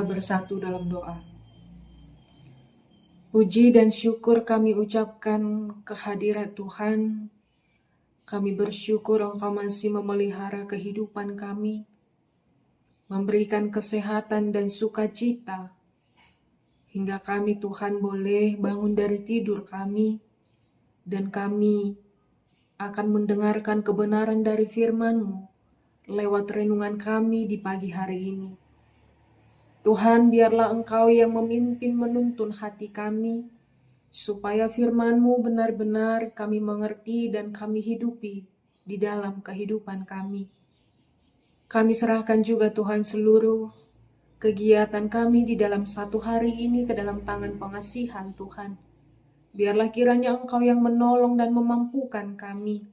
kita bersatu dalam doa. Puji dan syukur kami ucapkan kehadirat Tuhan. Kami bersyukur Engkau masih memelihara kehidupan kami, memberikan kesehatan dan sukacita, hingga kami Tuhan boleh bangun dari tidur kami, dan kami akan mendengarkan kebenaran dari firman-Mu lewat renungan kami di pagi hari ini. Tuhan, biarlah Engkau yang memimpin menuntun hati kami, supaya firman-Mu benar-benar kami mengerti dan kami hidupi di dalam kehidupan kami. Kami serahkan juga Tuhan seluruh kegiatan kami di dalam satu hari ini ke dalam tangan pengasihan Tuhan. Biarlah kiranya Engkau yang menolong dan memampukan kami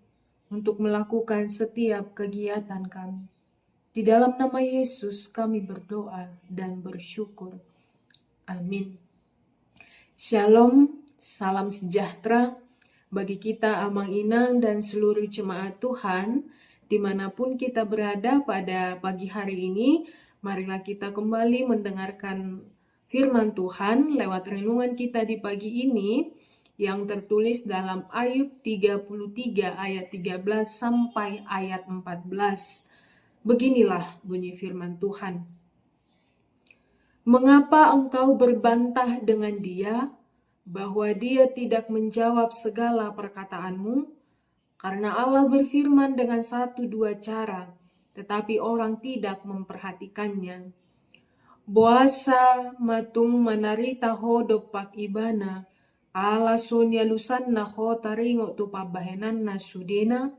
untuk melakukan setiap kegiatan kami. Di dalam nama Yesus kami berdoa dan bersyukur. Amin. Shalom, salam sejahtera bagi kita Amang Inang dan seluruh jemaat Tuhan dimanapun kita berada pada pagi hari ini. Marilah kita kembali mendengarkan firman Tuhan lewat renungan kita di pagi ini yang tertulis dalam Ayub 33 ayat 13 sampai ayat 14. Beginilah bunyi firman Tuhan. Mengapa engkau berbantah dengan dia, bahwa dia tidak menjawab segala perkataanmu? Karena Allah berfirman dengan satu dua cara, tetapi orang tidak memperhatikannya. Boasa matung manarita ho dopak ibana, ala sonya lusanna ho taringo tu pabahenan na sudena,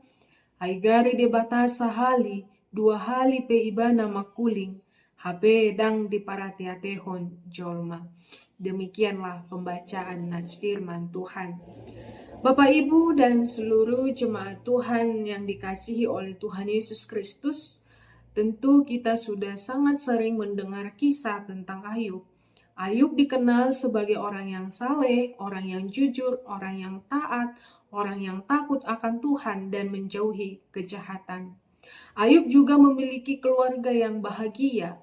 aigari de batasa hali, 2 hali pe ibana makuling, habe dang di paratiatehon jolma. Demikianlah pembacaan nats firman Tuhan. Bapak, Ibu, dan seluruh jemaat Tuhan yang dikasihi oleh Tuhan Yesus Kristus, tentu kita sudah sangat sering mendengar kisah tentang Ayub. Ayub dikenal sebagai orang yang saleh, orang yang jujur, orang yang taat, orang yang takut akan Tuhan dan menjauhi kejahatan. Ayub juga memiliki keluarga yang bahagia.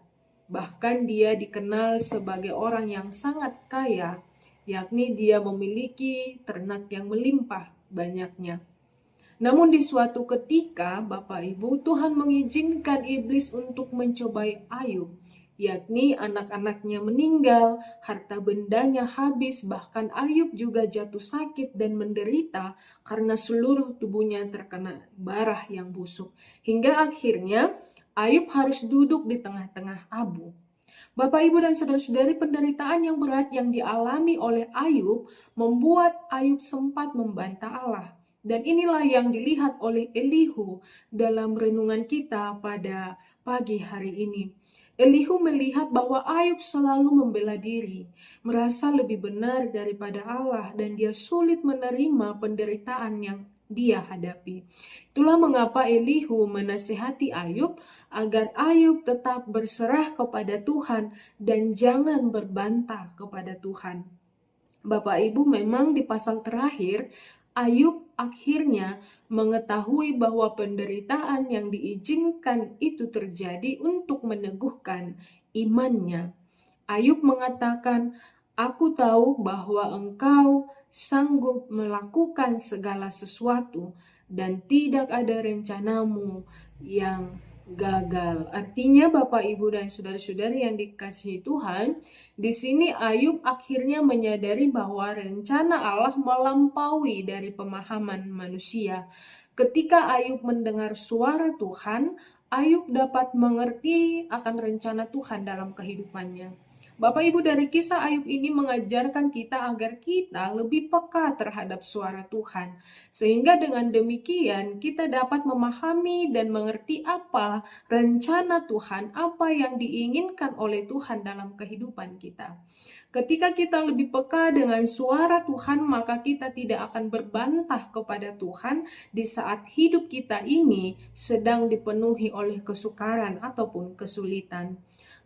Bahkan dia dikenal sebagai orang yang sangat kaya, yakni dia memiliki ternak yang melimpah banyaknya. Namun di suatu ketika, Bapak Ibu, Tuhan mengizinkan iblis untuk mencobai Ayub, yakni anak-anaknya meninggal, harta bendanya habis, bahkan Ayub juga jatuh sakit dan menderita karena seluruh tubuhnya terkena barah yang busuk. Hingga akhirnya Ayub harus duduk di tengah-tengah abu. Bapak, Ibu, dan saudara-saudari, penderitaan yang berat yang dialami oleh Ayub membuat Ayub sempat membantah Allah. Dan inilah yang dilihat oleh Elihu dalam renungan kita pada pagi hari ini. Elihu melihat bahwa Ayub selalu membela diri, merasa lebih benar daripada Allah, dan dia sulit menerima penderitaan yang dia hadapi. Itulah mengapa Elihu menasihati Ayub agar Ayub tetap berserah kepada Tuhan dan jangan berbantah kepada Tuhan. Bapak, Ibu, memang di pasal terakhir Ayub akhirnya mengetahui bahwa penderitaan yang diizinkan itu terjadi untuk meneguhkan imannya. Ayub mengatakan, "Aku tahu bahwa engkau sanggup melakukan segala sesuatu dan tidak ada rencanamu yang gagal." Artinya, Bapak, Ibu, dan saudara-saudari yang dikasihi Tuhan, di sini Ayub akhirnya menyadari bahwa rencana Allah melampaui dari pemahaman manusia. Ketika Ayub mendengar suara Tuhan, Ayub dapat mengerti akan rencana Tuhan dalam kehidupannya. Bapak, Ibu, dari kisah Ayub ini mengajarkan kita agar kita lebih peka terhadap suara Tuhan. Sehingga dengan demikian kita dapat memahami dan mengerti apa rencana Tuhan, apa yang diinginkan oleh Tuhan dalam kehidupan kita. Ketika kita lebih peka dengan suara Tuhan, maka kita tidak akan berbantah kepada Tuhan di saat hidup kita ini sedang dipenuhi oleh kesukaran ataupun kesulitan.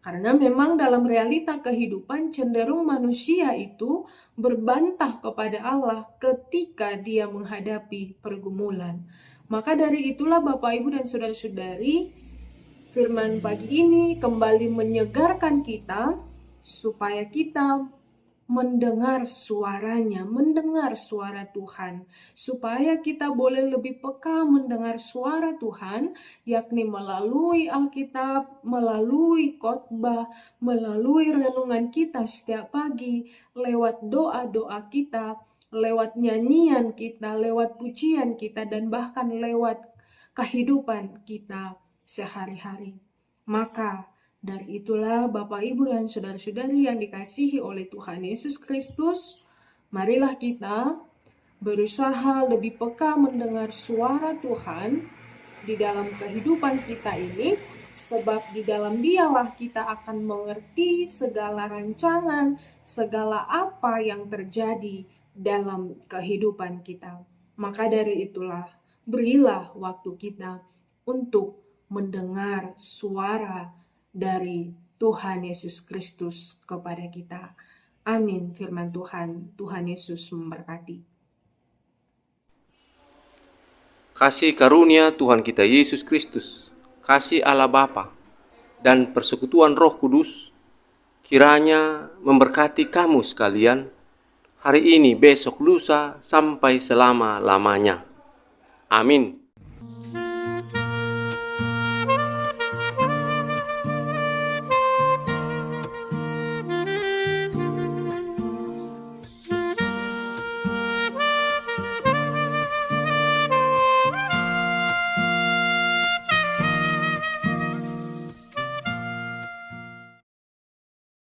Karena memang dalam realita kehidupan cenderung manusia itu berbantah kepada Allah ketika dia menghadapi pergumulan. Maka dari itulah Bapak, Ibu, dan saudara-saudari, firman pagi ini kembali menyegarkan kita supaya kita mendengar suaranya, mendengar suara Tuhan, supaya kita boleh lebih peka mendengar suara Tuhan, yakni melalui Alkitab, melalui khotbah, melalui renungan kita setiap pagi, lewat doa-doa kita, lewat nyanyian kita, lewat pujian kita, dan bahkan lewat kehidupan kita sehari-hari. Maka dari itulah Bapak, Ibu, dan saudara-saudari yang dikasihi oleh Tuhan Yesus Kristus, marilah kita berusaha lebih peka mendengar suara Tuhan di dalam kehidupan kita ini, sebab di dalam Dialah kita akan mengerti segala rancangan, segala apa yang terjadi dalam kehidupan kita. Maka dari itulah, berilah waktu kita untuk mendengar suara dari Tuhan Yesus Kristus kepada kita. Amin. Firman Tuhan, Tuhan Yesus memberkati. Kasih karunia Tuhan kita Yesus Kristus, kasih Allah Bapa, dan persekutuan Roh Kudus kiranya memberkati kamu sekalian hari ini, besok, lusa, sampai selama-lamanya. Amin.